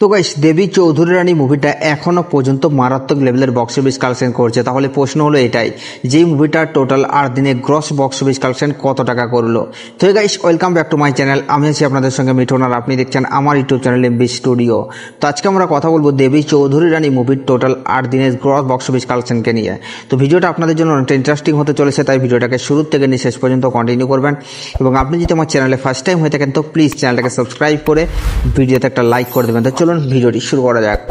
তো গাইস, দেবী চৌধুরী রানী মুভিটা এখনো পর্যন্ত মারাত্মক লেভেলের বক্স অফিস কালেকশন করছে। তাহলে প্রশ্ন হলো এটাই, যে মুভিটার টোটাল 8 দিনে গ্রস বক্স অফিস কালেকশন কত টাকা করলো। তো guys, welcome back to my channel. আমি আছি আপনাদের সঙ্গে মিঠুন, আর আপনি দেখছেন আমার ইউটিউব চ্যানেল এমবি স্টুডিও। তো আজকে আমরা কথা বলবো দেবী চৌধুরী রানী মুভির টোটাল 8 দিনের গ্রস বক্স অফিস কালেকশনকে নিয়ে। তো ভিডিওটা আপনাদের জন্য অনেকটা ইন্টারেস্টিং হতে চলেছে, তাই ভিডিওটাকে শুরু থেকে নিয়ে শেষ পর্যন্ত কন্টিনিউ করবেন। এবং আপনি যদি আমার চ্যানেলে ফার্স্ট টাইম হয়ে থাকেন তো প্লিজ চ্যানেলটাকে সাবস্ক্রাইব করে ভিডিওতে একটা লাইক করে দেবেন। তো চলুন ভিডিওটি শুরু করা যাক।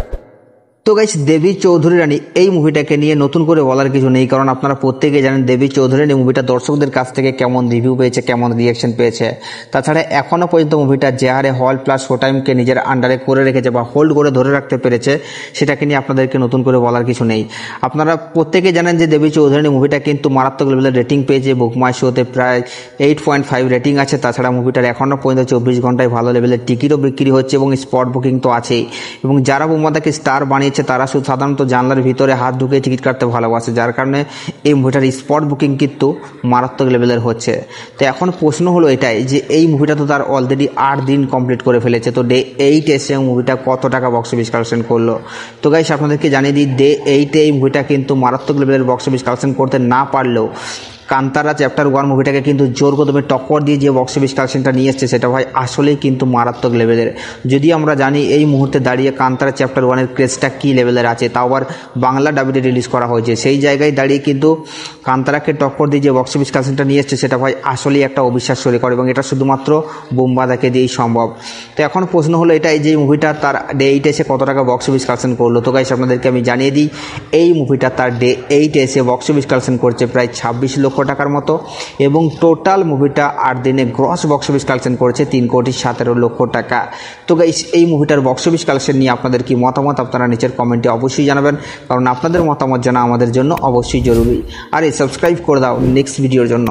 তো গাইস, দেবী চৌধুরী রানী এই মুভিটাকে নিয়ে নতুন করে বলার কিছু নেই, কারণ আপনারা প্রত্যেকেই জানেন দেবী চৌধুরী রানী মুভিটা দর্শকদের কাছ থেকে কেমন রিভিউ পেয়েছে, কেমন রিয়াকশন পেয়েছে। তাছাড়া এখনও পর্যন্ত মুভিটা যে হারে হল প্লাস শো টাইমকে নিজের আন্ডারে করে রেখেছে বা হোল্ড করে ধরে রাখতে পেরেছে, সেটাকে নিয়ে আপনাদেরকে নতুন করে বলার কিছু নেই। আপনারা প্রত্যেকেই জানেন যে দেবী চৌধুরী রানী মুভিটা কিন্তু মারাত্মক লেভেলের রেটিং পেয়েছে। বুক মাই শোতে প্রায় 8.5 রেটিং আছে। তাছাড়া মুভিটার এখনও পর্যন্ত 24 ঘন্টায় ভালো লেভেলের টিকিটও বিক্রি হচ্ছে এবং স্পট বুকিং তো আছেই। এবং যারা বোমাদাকে স্টার বানিয়েছে তারা শুধু সাধারণত জানলার ভিতরে হাত ঢুকে টিকিট কাটতে ভালোবাসে, যার কারণে এই মুভিটার স্পট বুকিং কিন্তু মারাত্মক লেভেলের হচ্ছে। তো এখন প্রশ্ন হলো এটাই যে এই মুভিটা তো তার অলরেডি 8 দিন কমপ্লিট করে ফেলেছে, তো ডে 8 এসে মুভিটা কত টাকা বক্স অফিস কালেকশন করলো। তো গাইস, আপনাদেরকে জানিয়ে দিই, ডে 8 এই মুভিটা কিন্তু মারাত্মক লেভেলের বক্স অফিস কালেকশন করতে না পারলেও কান্তারা চ্যাপ্টার 1 মুভিটাকে কিন্তু জোর কদমে টক্কর দিয়ে যে বক্স অফিস কালেকশনটা নিয়ে এসছে, সেটা ভাই আসলেই কিন্তু মারাত্মক লেভেলের। যদি আমরা জানি এই মুহূর্তে দাঁড়িয়ে কান্তারা চ্যাপ্টার 1-এর ক্রেজটা কী লেভেলের আছে, তাও আবার বাংলা ডাবিতে রিলিজ করা হয়েছে, সেই জায়গায় দাঁড়িয়ে কিন্তু কান্তারাকে টক্কর দিয়ে যে বক্স অফিস কালেকশনটা নিয়ে এসছে, সেটা ভাই আসলেই একটা অবিশ্বাস্য রেকর্ড, এবং এটা শুধুমাত্র বোমবাদাকে দিয়েই সম্ভব। তো এখন প্রশ্ন হলো এটাই যে মুভিটা তার ডে 8 এসে কত টাকা বক্স অফিস কালেকশন করলো। তো গাইস, আপনাদেরকে আমি জানিয়ে দিই, এই মুভিটা তার ডে 8 এসে বক্স অফিস কালেকশন করছে প্রায় 26 লক্ষ টাকার মতো, এবং টোটাল মুভিটা 8 দিনে গ্রস বক্স অফিস কালেকশন করেছে 3,17,00,000 টাকা। তো গাইস, এই মুভিটার বক্স অফিস কালেকশন নিয়ে আপনাদের কি মতামত আপনারা নিচের কমেন্টে অবশ্যই জানাবেন, কারণ আপনাদের মতামত জানা আমাদের জন্য অবশ্যই জরুরি। আর সাবস্ক্রাইব করে দাও নেক্সট ভিডিওর জন্য।